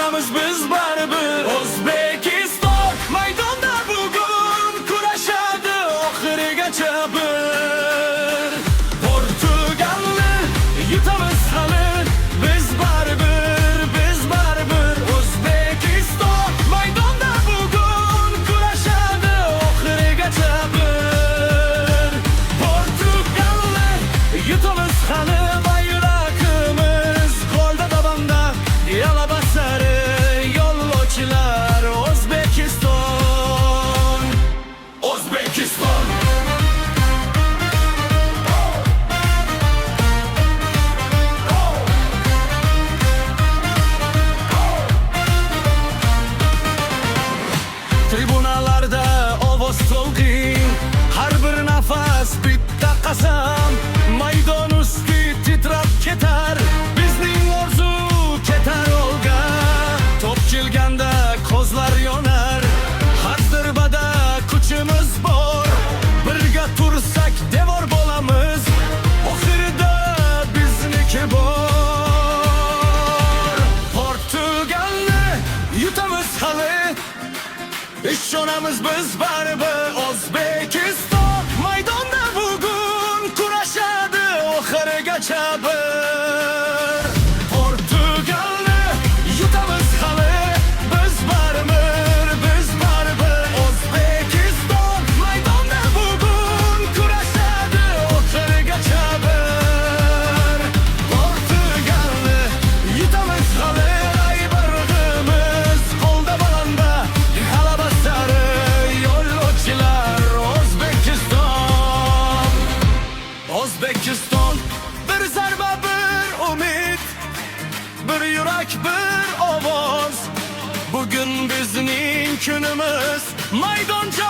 onamiz biz baribir. O'zbekiston maydonda bugun kurashadi oxirigacha bir. Portugalni yutamiz hali, biz baribir, biz baribir. O'zbekiston maydonda bugun kurashadi oxirigacha bir. Portugalni yutamiz hali, bayrog'imiz qo'lda davomda, g'alaba sari yo'llovchilar. O'zbekiston, O'zbekiston. Tribunalarda ovoz to'lg'in, har bir nafas bitta qasam. Maydon usti titrab ketar, bizning orzu ketar yo'lga. To'p kelganda ko'zlar yonar, har zarbada kuchimiz bor. Birga tursak devor bo'lamiz, oxirida bizniki bor. Portugalni yutamiz hali, ishonamiz biz baribir. O'zbekiston maydonda bugun kurashadi oxirigacha bir. Portugalni yutamiz hali, biz baribir, biz baribir. O'zbekiston maydonda bugun kurashadi oxirigacha bir. Portugalni yutamiz hali, bayrog'imiz qo'lda balandda, g'alaba sari yo'llovchilar. O'zbekiston, O'zbekiston. Bir zarba, bir umid, bir yurak, bir ovoz. Bugün bizning kunimiz, maydoncha